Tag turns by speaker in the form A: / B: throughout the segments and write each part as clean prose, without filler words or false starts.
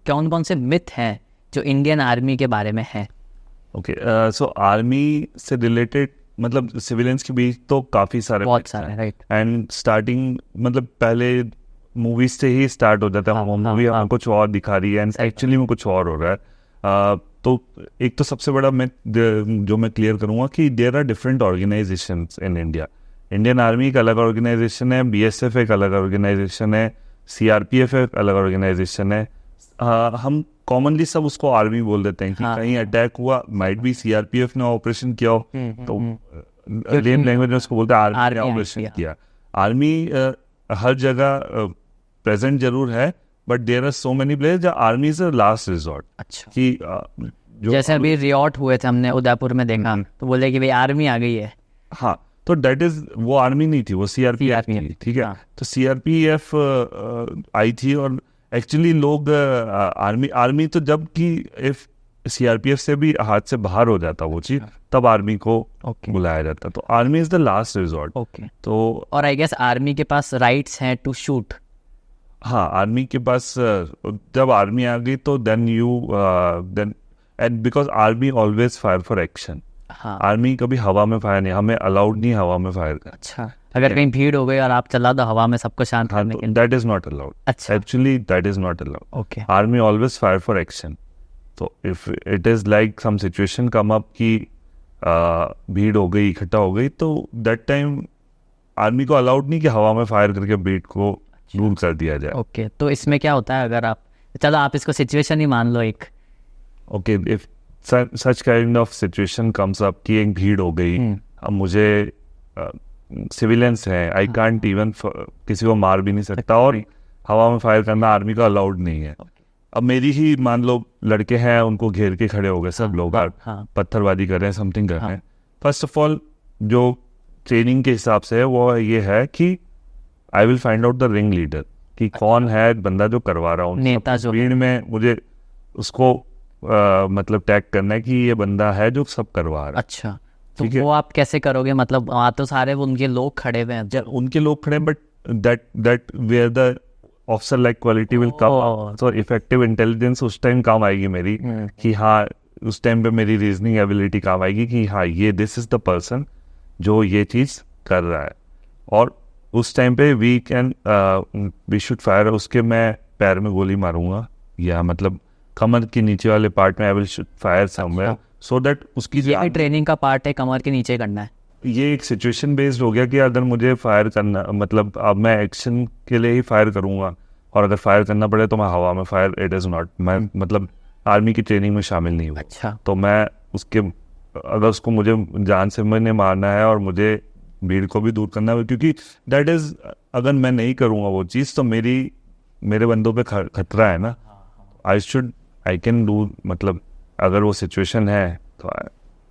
A: कौन कौन से मिथ हैं जो इंडियन आर्मी के बारे में है?
B: ओके, सो आर्मी से रिलेटेड मतलब सिविलियंस के बीच तो काफ़ी सारे
A: बहुत सारे, राइट।
B: एंड स्टार्टिंग मतलब पहले मूवीज से ही स्टार्ट हो जाता है, मूवी हमें कुछ और दिखा रही है एंड एक्चुअली में कुछ और हो रहा है। तो एक तो सबसे बड़ा मैं जो मैं क्लियर करूँगा कि there are different organisations in India. Indian army एक अलग ऑर्गेनाइजेशन है, बीएसएफ एक अलग ऑर्गेनाइजेशन है, सीआरपीएफ एक अलग ऑर्गेनाइजेशन है। हम कॉमनली सब उसको आर्मी बोल देते हैं कि कहीं अटैक हुआ, माइट भी सीआरपीएफ ने ऑपरेशन किया हो, तो लेन लैंग्वेज में उसको बोलते हैं आर्मी ने ऑपरेशन किया। आर्मी हर जगह प्रेजेंट जरूर है, but there are so many place जहाँ army is a last resort.
A: अच्छा,
B: कि
A: जैसे अभी रियॉट हुए थे, हमने उदयपुर में देखा, तो बोले कि भाई आर्मी आ गई है।
B: हाँ, तो दैट इज, वो आर्मी नहीं थी, वो सीआरपीएफ थी, ठीक है। तो सीआरपीएफ आई थी और एक्चुअली लोग आर्मी तो जब कि इफ सीआरपीएफ से भी हाथ से बाहर हो जाता वो चीज, तब आर्मी को बुलाया जाता। तो army is the last resort. तो
A: और आई गेस आर्मी के पास राइट्स हैं टू शूट।
B: हाँ, आर्मी के पास जब आर्मी आ गई तो then and because army always fire for action. Army कभी हवा में फायर नहीं, हमें अलाउड नहीं हवा में फायर करना।
A: अच्छा, अगर कहीं भीड़ हो गई और आप चला दो हवा में सबको शांत करने के लिए,
B: दैट इज नॉट अलाउड।
A: अच्छा,
B: actually that is not allowed.
A: Okay,
B: army always fire for action. तो if it is like some situation come up की भीड़ हो गई, इकट्ठा हो गई, तो दैट टाइम आर्मी को अलाउड नहीं कि हवा में फायर करके भीड़ को दूर कर दिया जाए।
A: ओके, तो इसमें क्या होता है अगर आप, चलो आप इसको सिचुएशन ही मान लो एक।
B: Okay, if such kind of situation comes up कि एक भीड़ हो गई, अब मुझे सिविलियंस हैं, आई कांट इवन किसी को मार भी नहीं सकता और हवा में फायर करना आर्मी का अलाउड नहीं है। अब मेरी ही मान लो लड़के हैं, उनको घेर के खड़े हो गए सब लोग, पत्थरबाजी कर रहे हैं, समथिंग कर रहे हैं। फर्स्ट ऑफ ऑल जो ट्रेनिंग के हिसाब से है वो ये है कि I will find out the ring leader, कि कौन है बंदा जो करवा रहा हूँ, नेता जो भीड़ में, मुझे उसको मतलब टैग करना है कि ये बंदा है जो सब करवा रहा है।
A: अच्छा, तो वो आप कैसे करोगे? मतलब वहाँ तो सारे उनके लोग खड़े हुए हैं,
B: उनके लोग खड़े, but that where the officer like quality will come. So effective intelligence उस टाइम काम आएगी मेरी, कि हाँ उस टाइम पे मेरी रीजनिंग एबिलिटी काम आएगी कि हाँ ये दिस इज द पर्सन जो ये चीज कर रहा है। और उस टाइम पे वी शुड फायर। उसके मैं पैर में गोली मारूंगा, या मतलब कमर के नीचे वाले पार्ट में I will should fire somewhere, so that उसकी
A: ये भी ट्रेनिंग का पार्ट है, कमर के नीचे करना है।
B: ये एक सिचुएशन बेस्ड हो गया कि अगर मुझे फायर करना, मतलब अब मैं एक्शन के लिए ही फायर करूंगा, और अगर फायर करना पड़े तो मैं हवा में फायर, इट इज नॉट, मैं मतलब आर्मी की ट्रेनिंग में शामिल नहीं हुआ।
A: अच्छा,
B: तो मैं उसके, अगर उसको मुझे जान से मैंने मारना है और मुझे भीड़ को भी दूर करना है, क्योंकि दैट इज, अगर मैं नहीं करूंगा वो चीज़ तो मेरे बंदों पे खतरा है ना। आई कैन डू, मतलब अगर वो सिचुएशन है तो।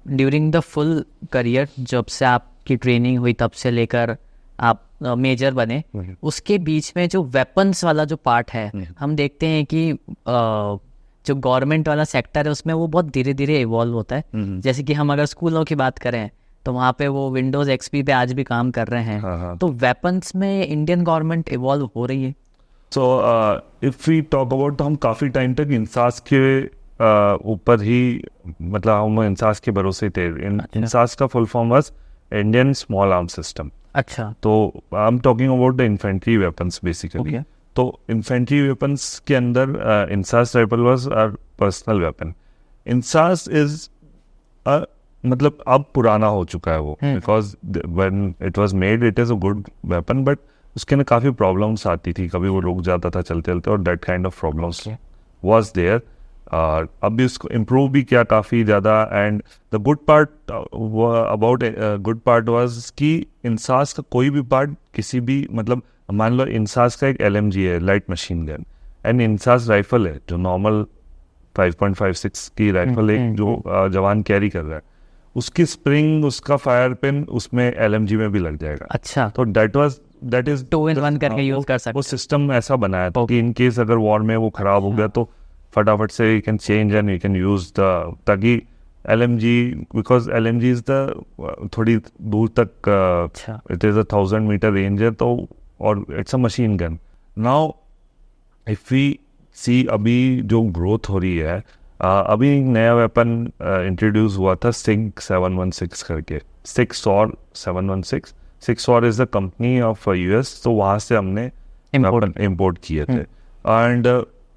A: ड्यूरिंग द फुल करियर, जब से आपकी ट्रेनिंग हुई तब से लेकर आप मेजर बने, उसके बीच में जो वेपन्स वाला जो पार्ट है, हम देखते हैं कि जो गवर्नमेंट वाला सेक्टर है उसमें वो बहुत धीरे धीरे इवॉल्व होता है। जैसे कि हम अगर स्कूलों की बात करें तो वहाँ पे वो विंडोज एक्सपी पे आज भी काम कर रहे हैं। तो वेपन्स में इंडियन गवर्नमेंट इवॉल्व हो रही है।
B: So if we talk about, तो हम काफ़ी टाइम तक इंसास के ऊपर ही, मतलब हम इंसास के भरोसे थे। इंसास का full form was Indian small arm system.
A: अच्छा,
B: तो I am talking about the infantry weapons basically. तो इन्फेंट्री वेपन्स के अंदर INSAS rifle was our personal weapon. INSAS is मतलब अब पुराना हो चुका है वो, because when it was made it is a good weapon, but उसके अंदर काफ़ी प्रॉब्लम्स आती थी, कभी वो रुक जाता था चलते चलते, और that kind of problems was there. अब भी उसको इम्प्रूव भी किया काफ़ी ज़्यादा। And the good part about good part was कि इंसास का कोई भी पार्ट किसी भी, मतलब मान लो इंसास का एक LMG है, light machine gun, and INSAS rifle है जो नॉर्मल 5.56 की राइफल एक जो जवान कैरी कर रहा है, उसकी स्प्रिंग, उसका फायर पिन उसमें LMG में भी लग जाएगा।
A: अच्छा,
B: तो दैट इज
A: 2-in-1 करके यूज कर सकते।
B: वो सिस्टम ऐसा बनाया था कि इन केस अगर वॉर में वो खराब हो गया तो फटाफट से you can change and you can use the, ताकि LMG, because LMG is the थोड़ी दूर तक, इट इज 1000 मीटर रेंज है, तो और it's a machine gun. Now if we see अभी जो ग्रोथ हो रही है, अभी एक नया वेपन इंट्रोड्यूस हुआ था सिग 716 करके, 6 और 716। 6 और is the company of US, तो वहाँ से हमने इम्पोर्ट किए थे। And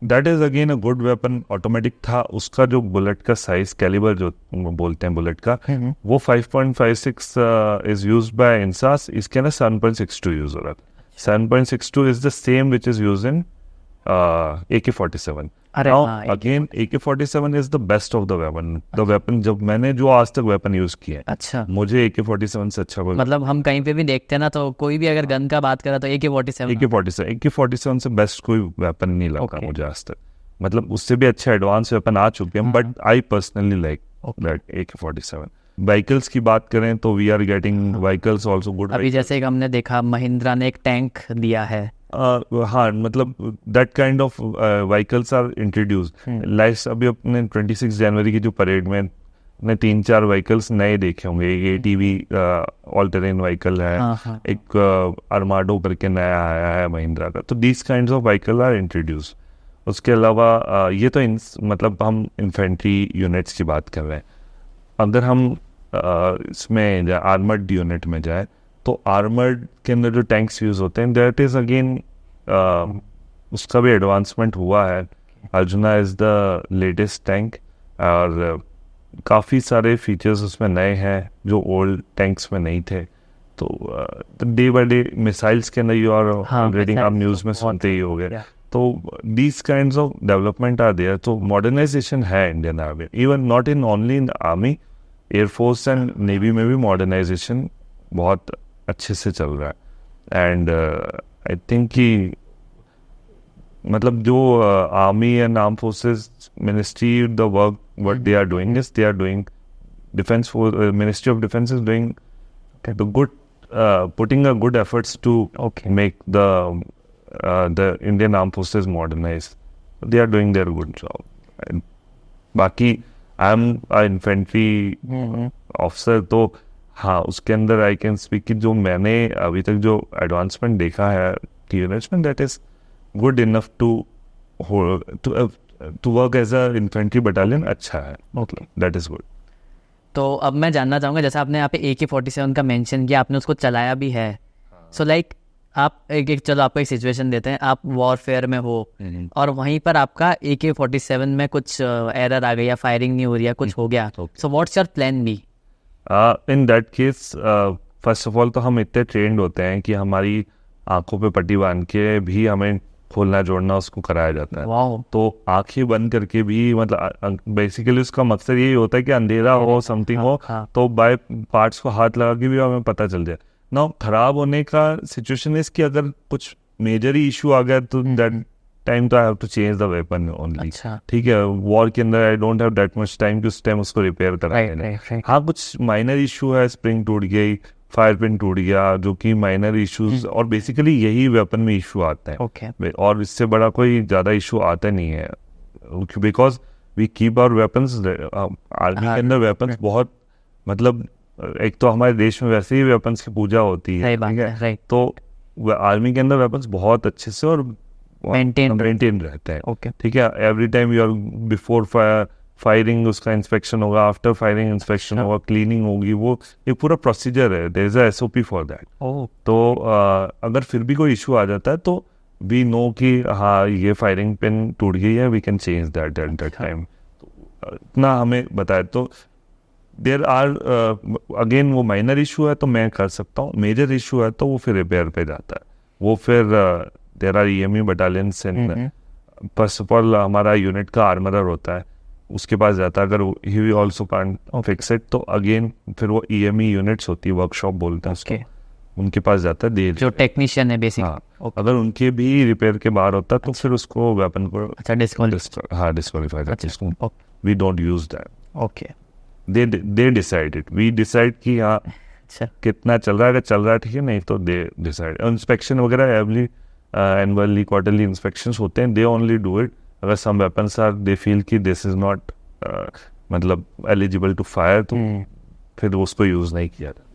B: that is again a good weapon, automatic था। उसका जो बुलेट का साइज कैलिबर जो बोलते हैं बुलेट का, वो 5.56 इज यूज्ड बाय इंसास। इसके अंदर 7.62 यूज हो रहा था। 7.62 is the same which is use in AK-47। Now again AK-47 is the best of the weapon. The weapon जब मैंने जो आज तक वेपन यूज किए हैं,
A: अच्छा,
B: मुझे AK-47 से अच्छा कोई,
A: मतलब हम कहीं पे भी देखते हैं ना, तो कोई भी अगर गन का बात करा तो
B: AK-47 से बेस्ट कोई वेपन नहीं लगा मुझे आज तक। मतलब उससे भी अच्छे एडवांस वेपन आ चुके हैं, but I personally like that AK-47। Vehicles की बात करें तो we are getting vehicles also good.
A: अभी जैसे कि हमने देखा महिंद्रा ने एक टैंक दिया है।
B: हाँ, मतलब that kind of vehicles are introduced. Like अभी अपने 26 जनवरी की जो परेड में ने 3-4 व्हीकल्स नए देखे होंगे। एक ATV ऑल टेरेन व्हीकल है, एक अरमाडो करके नया आया है महिंद्रा का। तो these kinds of vehicle are introduced. उसके अलावा ये तो मतलब हम इन्फेंट्री यूनिट्स की बात कर रहे हैं। अगर हम इसमें आर्मर्ड यूनिट में जाए तो आर्मर्ड के अंदर जो टैंक्स यूज होते हैं, दैट इज अगेन उसका भी एडवांसमेंट हुआ है। Arjuna is the latest tank, और काफ़ी सारे फीचर्स उसमें नए हैं जो ओल्ड टैंक्स में नहीं थे। तो डे बाय डे मिसाइल्स के अंदर यू आर रीडिंग, आप न्यूज़ में सुनते ही हो गए। तो these kinds of development are there. तो मॉडर्नाइजेशन है Indian army, even not in only in army, air force and navy में भी मॉडर्नाइजेशन बहुत अच्छे से चल रहा है। एंड आई थिंक कि मतलब जो army and arm forces ministry, the work what they are doing is they are doing defense for Ministry of Defense is doing the good putting a good efforts to make the Indian Armed Forces modernized. They are doing their good job. And बाकी I am a infantry officer, तो हाँ उसके अंदर I can speak कि जो मैंने अभी तक जो एडवांसमेंट देखा है यूनिट्स में, that is good enough to work as a infantry battalion. अच्छा है, मतलब दैट इज गुड।
A: तो अब मैं जानना चाहूँगा, जैसे आपने यहाँ पे AK-47 का मेंशन किया, आपने उसको चलाया भी है। सो लाइक आप चलो आपको एक सिचुएशन देते हैं, आप वॉरफेयर में हो और वहीं पर आपका AK-47 में कुछ एरर आ गई या फायरिंग नहीं हो रही है, कुछ हो गया, so what's your plan B?
B: In that case first of all तो हम इतने ट्रेंड होते हैं कि हमारी आंखों पे पट्टी बांध के भी हमें खोलना जोड़ना उसको कराया जाता है। तो आंखें बंद करके भी, मतलब बेसिकली उसका मकसद यही होता है कि अंधेरा हो, समथिंग हो, तो बाय पार्ट्स को हाथ लगा के भी हमें पता चल जाए ना। खराब होने का सिचुएशन इस कि अगर कुछ मेजर ही इशू आ गया तो दैट टाइम तो I have to change the weapon only. ठीक है, वॉर के अंदर I don't have that much time कि उस टाइम उसको रिपेयर कराए। हाँ, कुछ माइनर इशू है, स्प्रिंग टूट गई, फायर पिन टूट गया, जो कि माइनर इश्यूज, और बेसिकली यही वेपन में इशू आता है। और इससे बड़ा कोई ज़्यादा इशू आता नहीं है, because we keep our weapons. Army के अंदर वेपन्स बहुत, मतलब एक तो हमारे देश में वैसे ही वेपन्स की पूजा होती है, ठीक है, तो आर्मी के अंदर वेपन्स बहुत अच्छे से और मेंटेन रहते हैं। ठीक है, every time you are before firing उसका इंस्पेक्शन होगा, आफ्टर फायरिंग इंस्पेक्शन होगा, क्लीनिंग होगी, वो एक पूरा प्रोसीजर है, there is a SOP for that. तो अगर फिर भी कोई इशू आ जाता है तो वी नो कि हाँ ये फायरिंग पिन टूट गई है, we can change that at that time. इतना हमें बताए तो देयर आर अगेन वो माइनर इशू है तो मैं कर सकता हूँ, मेजर इशू है तो वो फिर रिपेयर पे जाता है। वो फिर there are EME battalions and first of all हमारा यूनिट का आर्मरर होता है, उसके पास जाता है। अगर he also can't fix it तो अगेन फिर वो EME यूनिट्स होती है, वर्कशॉप बोलते हैं उसको, उनके पास जाता है, जो
A: टेक्नीशियन है बेसिक।
B: अगर उनके भी रिपेयर के बाहर होता है तो फिर उसको वेपन को डिस्क्वालीफाई करते हैं। We don't use that, they decide it, we decide कि हाँ कितना चल रहा है, अगर चल रहा है ठीक है, नहीं तो दे डिसाइड। इंस्पेक्शन वगैरह एवरी एनुअली क्वार्टरली इंस्पेक्शंस होते हैं, दे ओनली डू इट। अगर सम वेपन्स आर दे फील कि दिस इज नॉट मतलब एलिजिबल टू फायर तो फिर उसको यूज नहीं किया जाता।